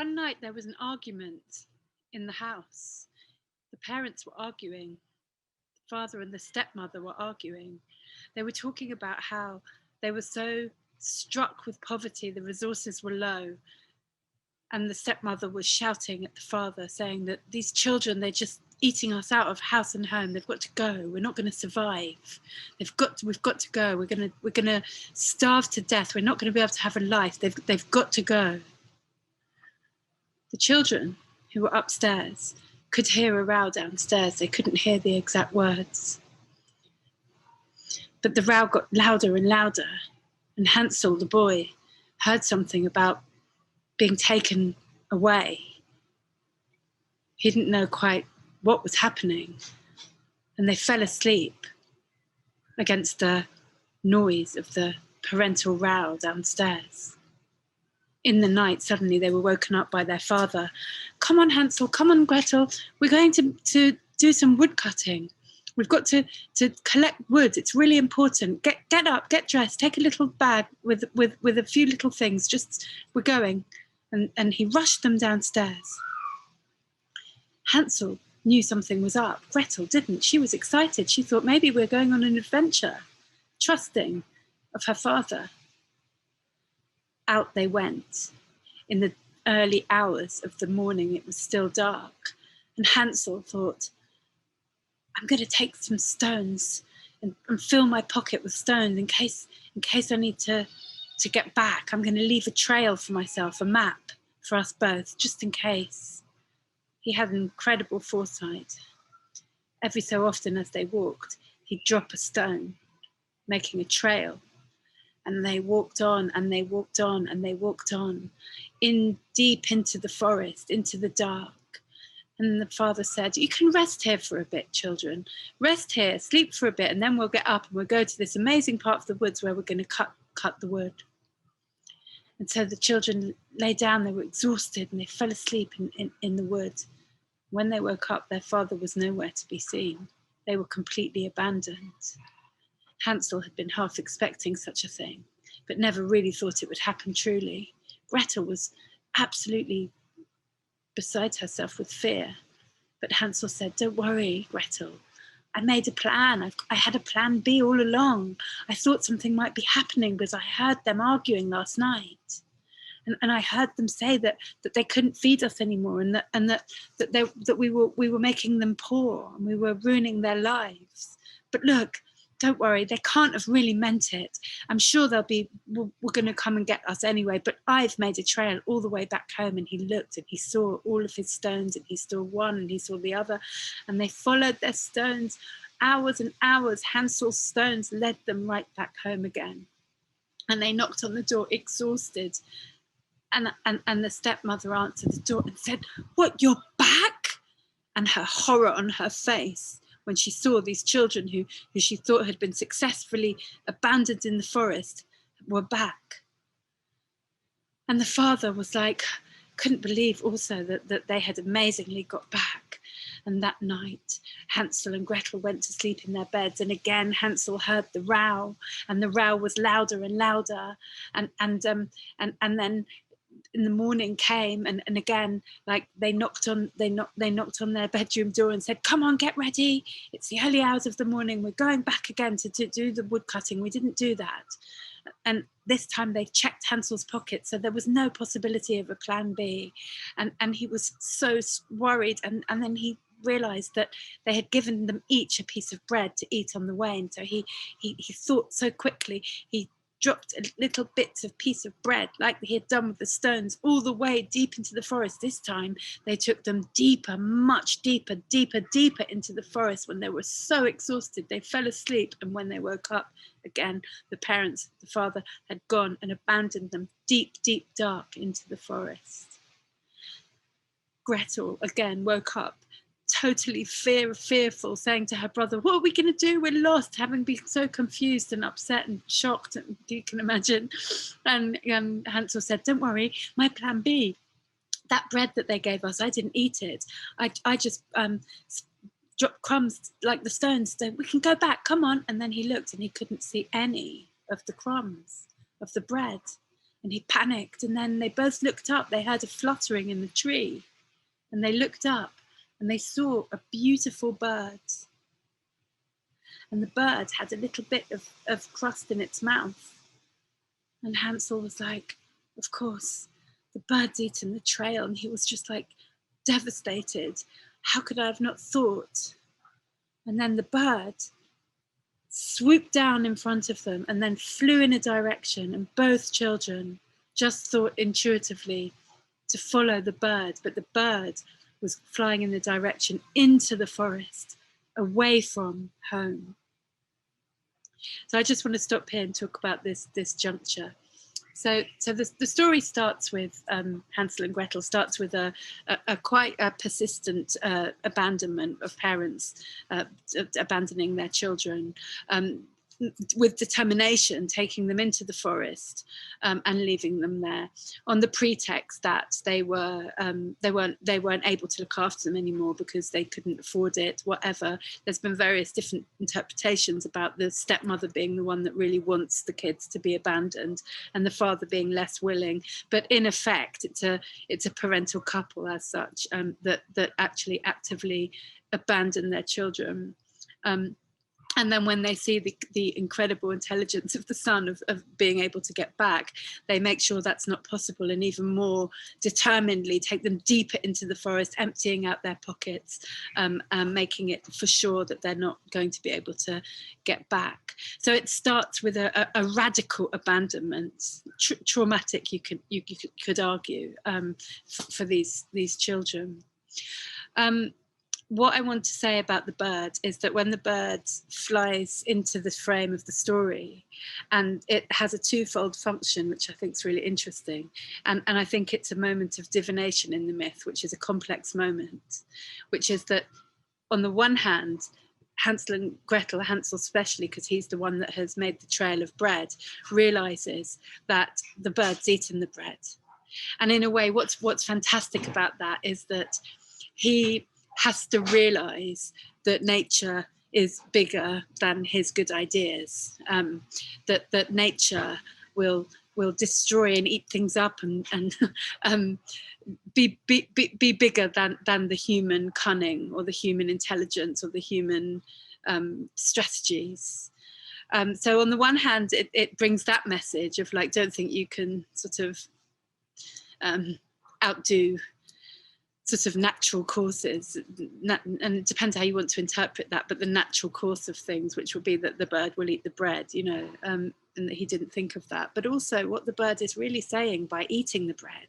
One night there was an argument in the house. The parents were arguing. The father and the stepmother were arguing. They were talking about how they were so struck with poverty, the resources were low. And the stepmother was shouting at the father, saying that these children, they're just eating us out of house and home. They've got to go. We're not going to survive. We've got to go. We're going to starve to death. We're not going to be able to have a life. They've got to go. The children who were upstairs could hear a row downstairs. They couldn't hear the exact words. But the row got louder and louder. And Hansel, the boy, heard something about being taken away. He didn't know quite what was happening. And they fell asleep against the noise of the parental row downstairs. In the night, suddenly they were woken up by their father. Come on, Hansel, come on, Gretel. We're going to do some wood cutting. We've got to collect wood. It's really important. Get up, get dressed, take a little bag with a few little things. Just, we're going. And he rushed them downstairs. Hansel knew something was up. Gretel didn't. She was excited. She thought maybe we're going on an adventure, trusting of her father. Out they went. In the early hours of the morning, it was still dark. And Hansel thought, I'm going to take some stones and fill my pocket with stones in case I need to get back. I'm going to leave a trail for myself, a map for us both, just in case. He had incredible foresight. Every so often as they walked, he'd drop a stone, making a trail. And they walked on and they walked on and they walked on, deep into the forest, into the dark. And the father said, you can rest here for a bit, children. Rest here, sleep for a bit, and then we'll get up and we'll go to this amazing part of the woods where we're going to cut the wood. And so the children lay down, they were exhausted, and they fell asleep in the wood. When they woke up, their father was nowhere to be seen. They were completely abandoned. Hansel had been half expecting such a thing, but never really thought it would happen truly. Gretel was absolutely beside herself with fear. But Hansel said, don't worry, Gretel. I made a plan. I had a plan B all along. I thought something might be happening because I heard them arguing last night. And I heard them say that they couldn't feed us anymore and that we were making them poor and we were ruining their lives. But look, don't worry, they can't have really meant it. I'm sure we're going to come and get us anyway, but I've made a trail all the way back home. And he looked and he saw all of his stones and he saw one and he saw the other and they followed their stones. Hours and hours, Hansel's stones led them right back home again. And they knocked on the door exhausted. And the stepmother answered the door and said, what, you're back? And her horror on her face when she saw these children who she thought had been successfully abandoned in the forest were back. And the father was like, couldn't believe also that they had amazingly got back. And that night, Hansel and Gretel went to sleep in their beds. And again, Hansel heard the row, and the row was louder and louder. And then in the morning came and again, like they knocked on their bedroom door and said, come on, get ready. It's the early hours of the morning. We're going back again to do the wood cutting. We didn't do that. And this time they checked Hansel's pocket. So there was no possibility of a plan B. And he was so worried. And then he realized that they had given them each a piece of bread to eat on the way. And so he thought so quickly, he dropped a little bits of piece of bread like he had done with the stones all the way deep into the forest. This time they took them deeper, much deeper into the forest. When they were so exhausted, they fell asleep. And when they woke up again, the parents, the father had gone and abandoned them deep, dark into the forest. Gretel again woke up totally fearful, saying to her brother, what are we going to do? We're lost, having been so confused and upset and shocked, and you can imagine. And Hansel said, don't worry, my plan B, that bread that they gave us, I didn't eat it. I just dropped crumbs like the stones, so we can go back, come on. And then he looked and he couldn't see any of the crumbs of the bread. And he panicked, and then they both looked up. They heard a fluttering in the tree, and they looked up and they saw a beautiful bird. And the bird had a little bit of crust in its mouth. And Hansel was like, of course, the bird's eaten the trail. And he was just like devastated. How could I have not thought? And then the bird swooped down in front of them and then flew in a direction, and both children just thought intuitively to follow the bird, but the bird was flying in the direction into the forest, away from home. So I just want to stop here and talk about this juncture. So the story starts with Hansel and Gretel, starts with a quite persistent abandonment of parents, abandoning their children, with determination, taking them into the forest and leaving them there on the pretext that they weren't able to look after them anymore because they couldn't afford it, whatever. There's been various different interpretations about the stepmother being the one that really wants the kids to be abandoned and the father being less willing. But in effect, it's a parental couple as such, that actually actively abandon their children. And then when they see the incredible intelligence of the son of being able to get back, they make sure that's not possible, and even more determinedly take them deeper into the forest, emptying out their pockets, and making it for sure that they're not going to be able to get back. So it starts with a radical abandonment, traumatic, you could argue, for these children. What I want to say about the bird is that when the bird flies into the frame of the story, and it has a twofold function, which I think is really interesting. And I think it's a moment of divination in the myth, which is a complex moment, which is that on the one hand, Hansel and Gretel, Hansel especially, because he's the one that has made the trail of bread, realizes that the bird's eaten the bread. And in a way, what's fantastic about that is that he has to realize that nature is bigger than his good ideas, that nature will destroy and eat things up and be bigger than the human cunning or the human intelligence or the human strategies. So on the one hand, it brings that message of like, don't think you can sort of outdo sort of natural courses, and it depends how you want to interpret that, but the natural course of things, which will be that the bird will eat the bread, and that he didn't think of that. But also what the bird is really saying by eating the bread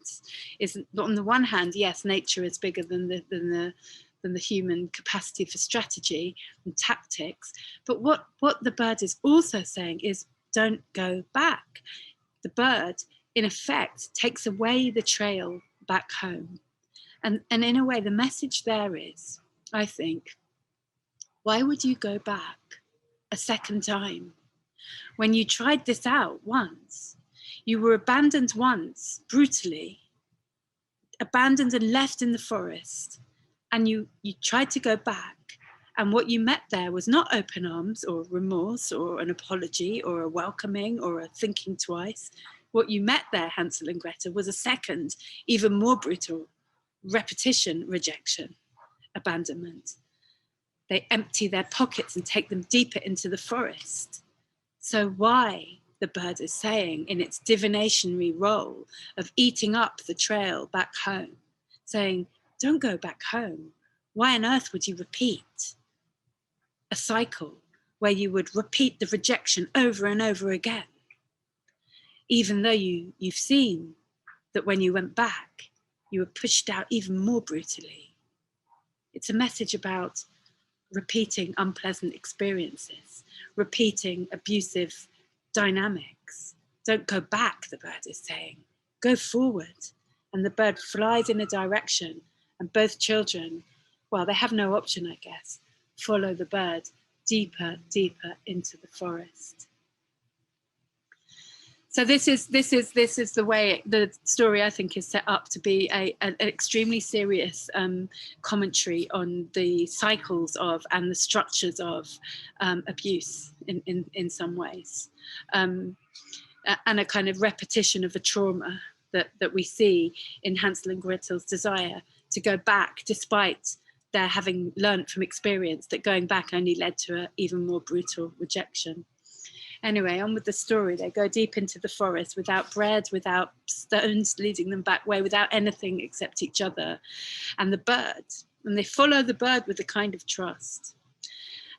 is, on the one hand, yes, nature is bigger than the human capacity for strategy and tactics, but what the bird is also saying is, don't go back. The bird, in effect, takes away the trail back home. And in a way, the message there is, I think, why would you go back a second time? When you tried this out once, you were abandoned once, brutally, abandoned and left in the forest, and you tried to go back, and what you met there was not open arms or remorse or an apology or a welcoming or a thinking twice. What you met there, Hansel and Gretel, was a second, even more brutal repetition, rejection, abandonment. They empty their pockets and take them deeper into the forest. So why, the bird is saying in its divinationary role of eating up the trail back home, saying, don't go back home. Why on earth would you repeat a cycle where you would repeat the rejection over and over again? Even though you've seen that when you went back, you were pushed out even more brutally. It's a message about repeating unpleasant experiences, repeating abusive dynamics. Don't go back, the bird is saying. Go forward. And the bird flies in a direction, and both children, well, they have no option, I guess, follow the bird deeper, deeper into the forest. So this is the way the story, I think, is set up to be an extremely serious commentary on the cycles of and the structures of abuse in some ways. and a kind of repetition of a trauma that we see in Hansel and Gretel's desire to go back, despite their having learnt from experience that going back only led to an even more brutal rejection. Anyway, on with the story. They go deep into the forest without bread, without stones leading them back way, without anything except each other and the bird. And they follow the bird with a kind of trust.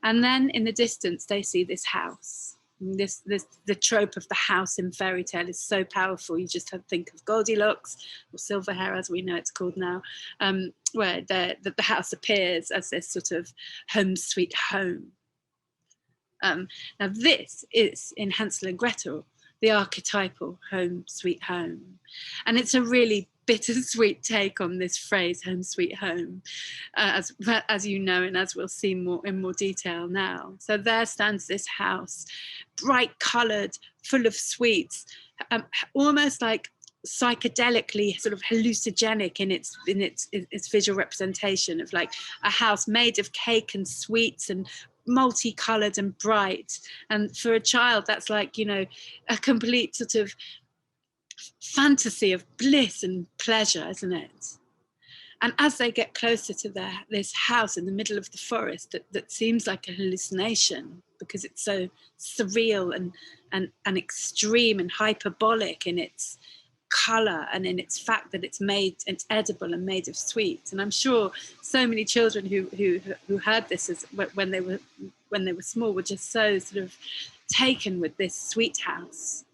And then in the distance, they see this house. The trope of the house in fairy tale is so powerful. You just have to think of Goldilocks, or Silverhair as we know it's called now, where the house appears as this sort of home sweet home. Now this is, in Hansel and Gretel, the archetypal home sweet home. And it's a really bittersweet take on this phrase, home sweet home, as you know, and as we'll see more in more detail now. So there stands this house, bright coloured, full of sweets, almost like psychedelically sort of hallucinogenic in its visual representation of like a house made of cake and sweets and multicolored and bright. And for a child, that's like, you know, a complete sort of fantasy of bliss and pleasure, isn't it? And as they get closer to this house in the middle of the forest that seems like a hallucination because it's so surreal and extreme and hyperbolic in its colour and in its fact that it's edible and made of sweets. And I'm sure so many children who heard this when they were small were just so sort of taken with this sweet house,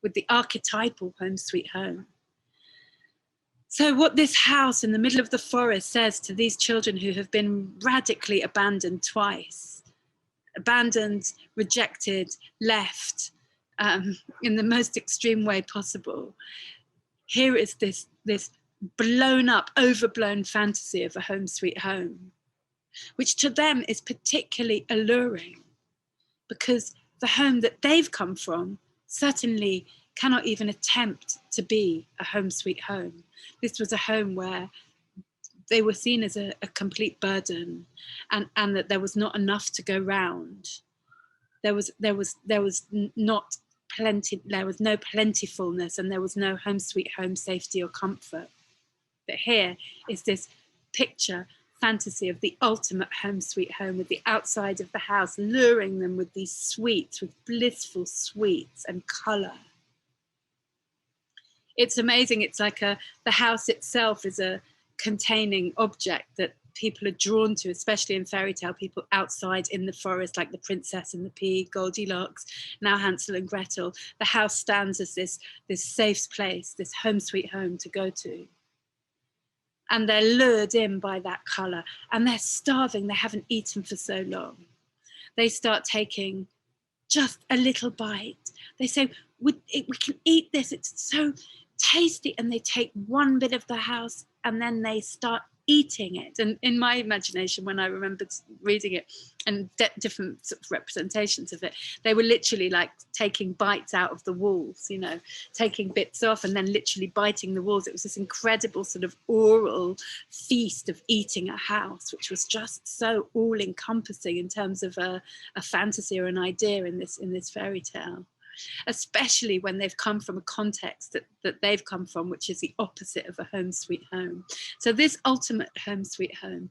with the archetypal home sweet home. So what this house in the middle of the forest says to these children who have been radically abandoned twice, abandoned, rejected, left, in the most extreme way possible, here is this blown up, overblown fantasy of a home sweet home, which to them is particularly alluring because the home that they've come from certainly cannot even attempt to be a home sweet home. This was a home where they were seen as a complete burden and that there was not enough to go round. There was not plenty, there was no plentifulness and there was no home sweet home safety or comfort. But here is this picture, fantasy of the ultimate home sweet home with the outside of the house luring them with these sweets, with blissful sweets and colour. It's amazing. It's like the house itself is a containing object that people are drawn to, especially in fairy tale, people outside in the forest, like the princess and the pea, Goldilocks, now Hansel and Gretel. The house stands as this safe place, this home sweet home to go to. And they're lured in by that colour and they're starving. They haven't eaten for so long. They start taking just a little bite. They say, we can eat this. It's so tasty. And they take one bit of the house and then they start eating it. And in my imagination, when I remembered reading it and different sort of representations of it, they were literally like taking bites out of the walls, you know, taking bits off and then literally biting the walls. It was this incredible sort of oral feast of eating a house, which was just so all-encompassing in terms of a fantasy or an idea in this fairy tale. Especially when they've come from a context that they've come from, which is the opposite of a home sweet home. So this ultimate home sweet home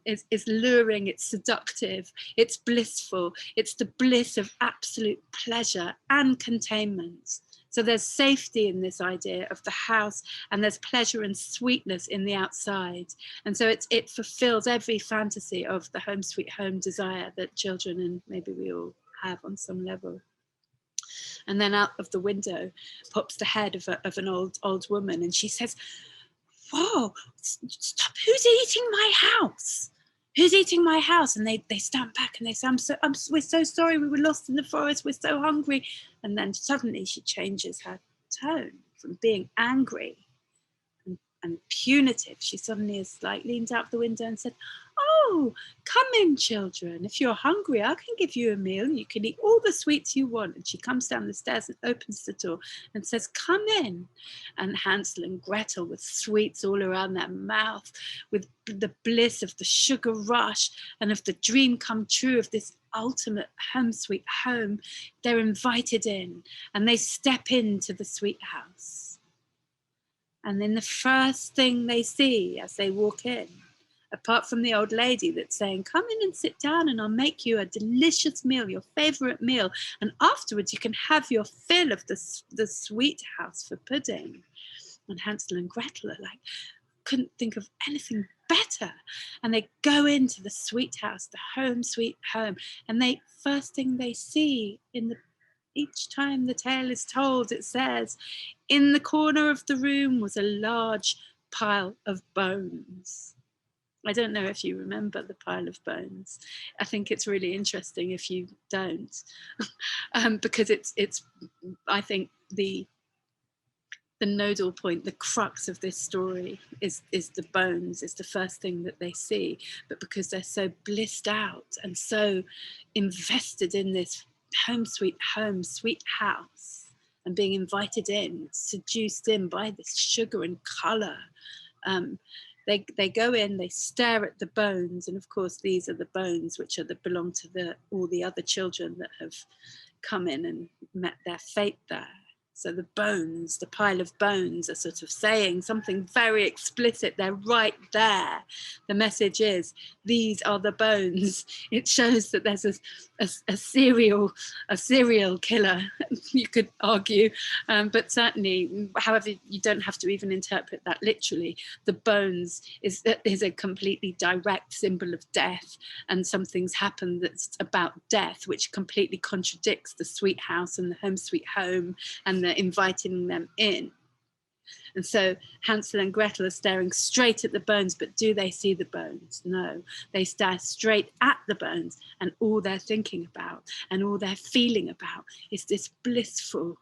is luring, it's seductive, it's blissful, it's the bliss of absolute pleasure and containment. So there's safety in this idea of the house and there's pleasure and sweetness in the outside. And so it fulfills every fantasy of the home sweet home desire that children and maybe we all have on some level. And then out of the window pops the head of an old woman, and she says, "Whoa, stop! Who's eating my house? Who's eating my house?" And they stand back and they say, "We're so sorry. We were lost in the forest. We're so hungry." And then suddenly she changes her tone from being angry and punitive. She suddenly is like leaned out the window and said, "Oh, come in, children. If you're hungry, I can give you a meal. You can eat all the sweets you want." And she comes down the stairs and opens the door and says, "Come in." And Hansel and Gretel with sweets all around their mouth, with the bliss of the sugar rush and of the dream come true of this ultimate home sweet home, they're invited in and they step into the sweet house. And then the first thing they see as they walk in, apart from the old lady that's saying, come in and sit down and I'll make you a delicious meal, your favorite meal. And afterwards you can have your fill of the sweet house for pudding. And Hansel and Gretel are like, couldn't think of anything better. And they go into the sweet house, the home sweet home. And they first thing they see each time the tale is told, it says, in the corner of the room was a large pile of bones. I don't know if you remember the pile of bones. I think it's really interesting if you don't, because it's I think the nodal point, the crux of this story is the bones, is the first thing that they see. But because they're so blissed out and so invested in this home, sweet house, and being invited in, seduced in by this sugar and colour, they go in, they stare at the bones, and of course these are the bones which belong to all the other children that have come in and met their fate there. So the bones, the pile of bones, are sort of saying something very explicit. They're right there. The message is, these are the bones. It shows that there's a serial killer, you could argue, but certainly, however, you don't have to even interpret that literally. The bones is a completely direct symbol of death, and something's happened that's about death, which completely contradicts the sweet house and the home sweet home and the inviting them in. And so Hansel and Gretel are staring straight at the bones, but do they see the bones? No, they stare straight at the bones, and all they're thinking about and all they're feeling about is this blissful,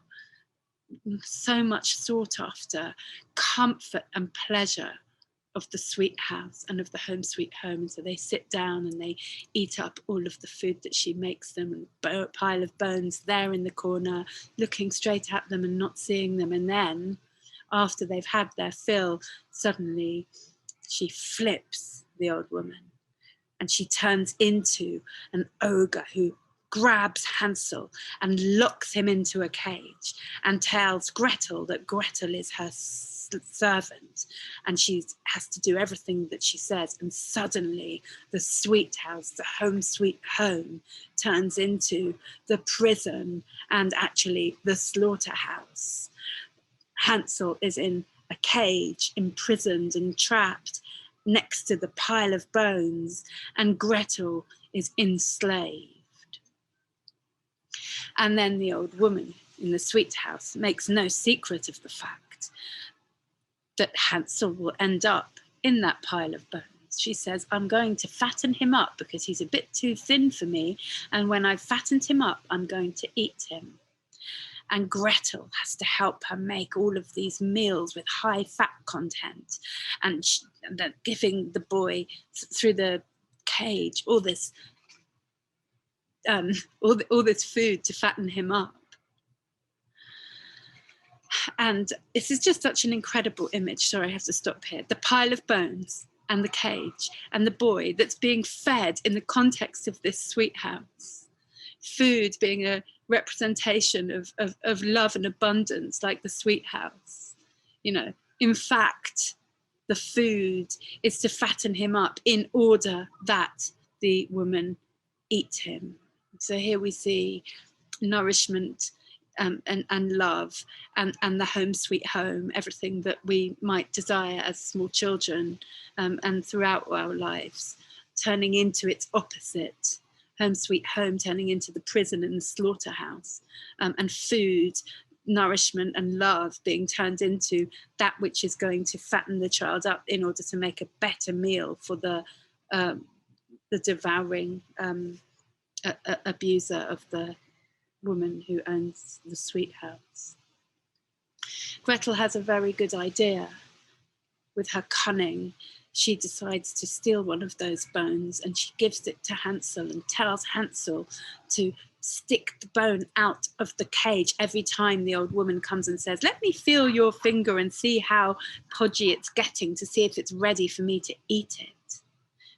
so much sought after comfort and pleasure of the sweet house and of the home sweet home. And so they sit down and they eat up all of the food that she makes them, and a pile of bones there in the corner, looking straight at them and not seeing them. And then after they've had their fill, suddenly she flips, the old woman, and she turns into an ogre who grabs Hansel and locks him into a cage and tells Gretel that Gretel is her servant and she has to do everything that she says. And suddenly the sweet house, the home sweet home, turns into the prison and actually the slaughterhouse. Hansel is in a cage, imprisoned and trapped next to the pile of bones, and Gretel is enslaved. And then the old woman in the sweet house makes no secret of the fact that Hansel will end up in that pile of bones. She says, I'm going to fatten him up because he's a bit too thin for me. And when I've fattened him up, I'm going to eat him. And Gretel has to help her make all of these meals with high fat content. And they're giving the boy through the cage all this all this food to fatten him up. And this is just such an incredible image. Sorry, I have to stop here. The pile of bones and the cage and the boy that's being fed in the context of this sweet house. Food being a representation of love and abundance, like the sweet house. You know, in fact, the food is to fatten him up in order that the woman eat him. So here we see nourishment and love and the home sweet home, everything that we might desire as small children and throughout our lives, turning into its opposite. Home sweet home turning into the prison and the slaughterhouse, and food, nourishment and love being turned into that which is going to fatten the child up in order to make a better meal for the devouring abuser of the woman who owns the sweet house. Gretel has a very good idea. With her cunning, she decides to steal one of those bones and she gives it to Hansel and tells Hansel to stick the bone out of the cage every time the old woman comes and says, let me feel your finger and see how podgy it's getting, to see if it's ready for me to eat it.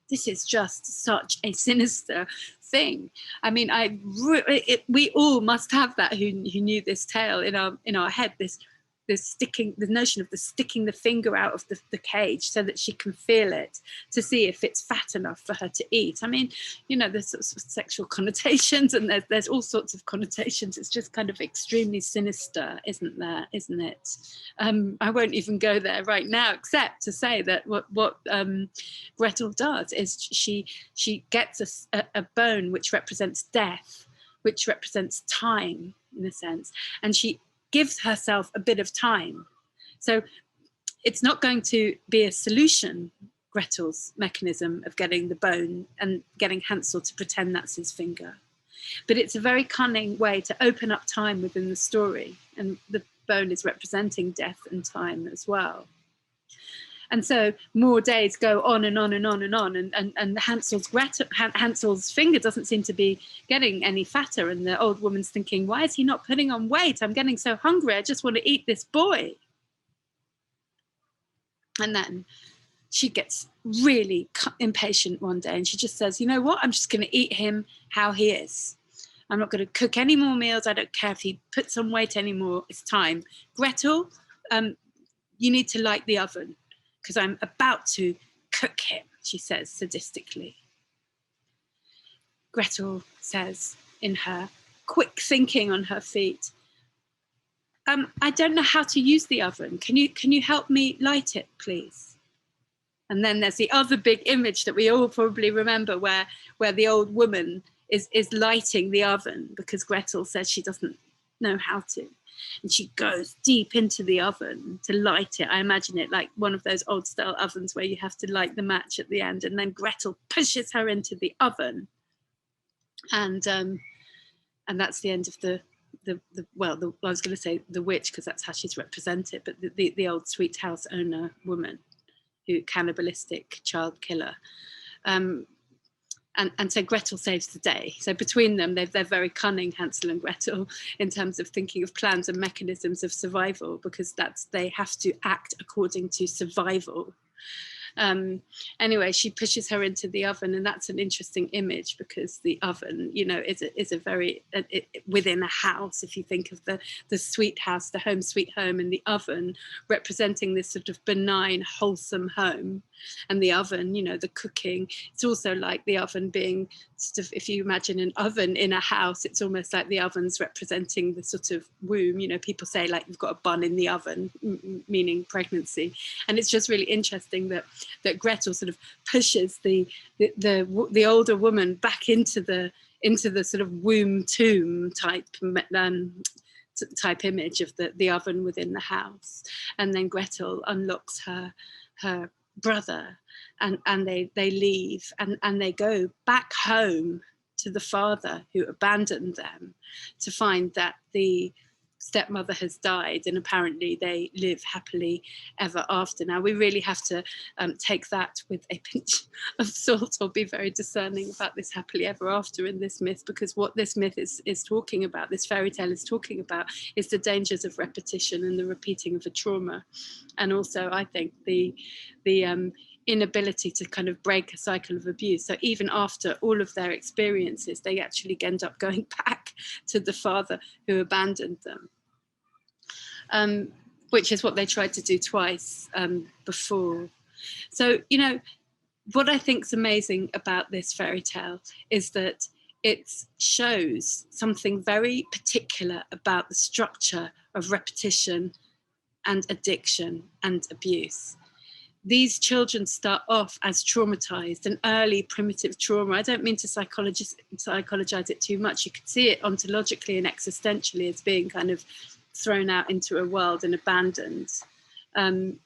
This is just such a sinister, thing. I mean, we all must have that who knew this tale in our head. The notion of sticking the finger out of the cage so that she can feel it to see if it's fat enough for her to eat. I mean, you know, there's sorts of sexual connotations, and there's all sorts of connotations. It's just kind of extremely sinister, isn't it? I won't even go there right now, except to say that what Gretel does is she gets a bone which represents death, which represents time in a sense, and she gives herself a bit of time. So it's not going to be a solution, Gretel's mechanism of getting the bone and getting Hansel to pretend that's his finger. But it's a very cunning way to open up time within the story. And the bone is representing death and time as well. And so more days go on and on and on and on, and Hansel's finger doesn't seem to be getting any fatter, and the old woman's thinking, why is he not putting on weight? I'm getting so hungry, I just want to eat this boy. And then she gets really impatient one day, and she just says, you know what, I'm just going to eat him how he is. I'm not going to cook any more meals. I don't care if he puts on weight anymore. It's time. Gretel, you need to light the oven, because I'm about to cook him, she says sadistically. Gretel says in her quick thinking on her feet, I don't know how to use the oven. Can you help me light it, please? And then there's the other big image that we all probably remember where the old woman is lighting the oven because Gretel says she doesn't know how to. And she goes deep into the oven to light it. I imagine it like one of those old style ovens where you have to light the match at the end. And then Gretel pushes her into the oven. And that's the end of I was going to say the witch, because that's how she's represented, but the old sweet house owner woman, who cannibalistic child killer. And so Gretel saves the day. So between them, they're very cunning, Hansel and Gretel, in terms of thinking of plans and mechanisms of survival, because they have to act according to survival. Anyway, she pushes her into the oven, and that's an interesting image because the oven, you know, is a very within a house. If you think of the sweet house, the home sweet home, and the oven representing this sort of benign, wholesome home, and the oven, you know, the cooking. It's also like the oven being sort of, if you imagine an oven in a house, it's almost like the oven's representing the sort of womb. You know, people say like you've got a bun in the oven, meaning pregnancy, and it's just really interesting that Gretel sort of pushes the older woman back into the sort of womb tomb type image of the oven within the house. And then Gretel unlocks her brother, and they leave and they go back home to the father who abandoned them, to find that the stepmother has died, and apparently they live happily ever after. Now, we really have to take that with a pinch of salt, or be very discerning about this happily ever after in this myth, because what this myth is talking about, this fairy tale is talking about, is the dangers of repetition and the repeating of a trauma. And also, I think, the inability to kind of break a cycle of abuse. So even after all of their experiences, they actually end up going back to the father who abandoned them, which is what they tried to do twice before. So, you know, what I think is amazing about this fairy tale is that it shows something very particular about the structure of repetition and addiction and abuse. These children start off as traumatized, an early primitive trauma. I don't mean to psychologize it too much. You could see it ontologically and existentially as being kind of thrown out into a world and abandoned. And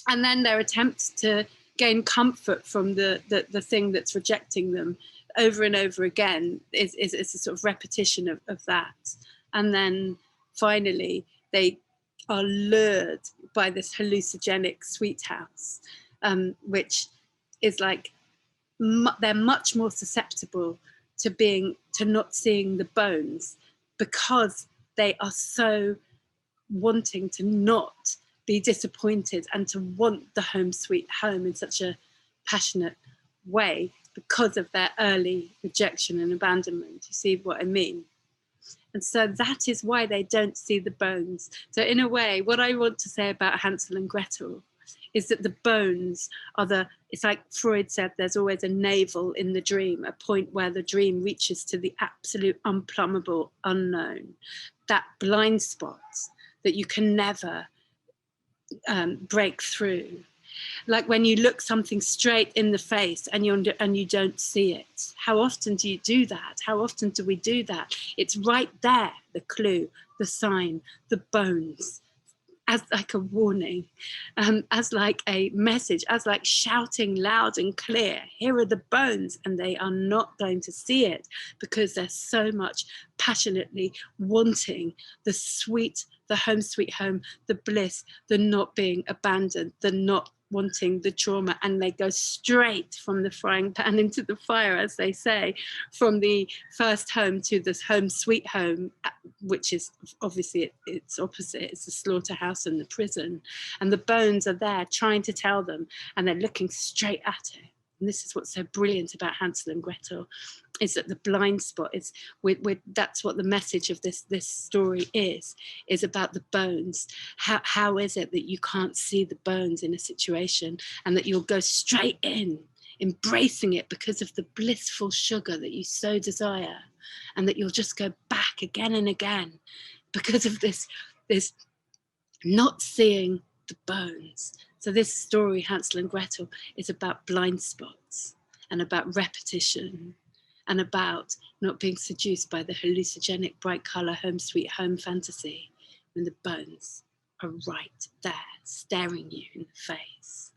then their attempts to gain comfort from the thing that's rejecting them over and over again is a sort of repetition of that. And then finally, they are lured by this hallucinogenic sweet house, which is like, they're much more susceptible to not seeing the bones, because they are so wanting to not be disappointed and to want the home sweet home in such a passionate way, because of their early rejection and abandonment. You see what I mean? And so that is why they don't see the bones. So in a way, what I want to say about Hansel and Gretel is that the bones are it's like Freud said, there's always a navel in the dream, a point where the dream reaches to the absolute unplumbable unknown, that blind spot that you can never break through. Like when you look something straight in the face and you don't see it. How often do you do that? How often do we do that? It's right there, the clue, the sign, the bones, as like a warning, as like a message, as like shouting loud and clear, here are the bones, and they are not going to see it because they're so much passionately wanting the sweet, the home sweet home, the bliss, the not being abandoned, the not wanting the trauma, and they go straight from the frying pan into the fire, as they say, from the first home to this home sweet home, which is obviously it's opposite. It's the slaughterhouse and the prison, and the bones are there trying to tell them, and they're looking straight at it. And this is what's so brilliant about Hansel and Gretel, is that the blind spot is that's what the message of this story is about the bones. How is it that you can't see the bones in a situation, and that you'll go straight in, embracing it because of the blissful sugar that you so desire, and that you'll just go back again and again because of this not seeing the bones. So this story, Hansel and Gretel, is about blind spots and about repetition and about not being seduced by the hallucinogenic bright colour home sweet home fantasy when the bones are right there staring you in the face.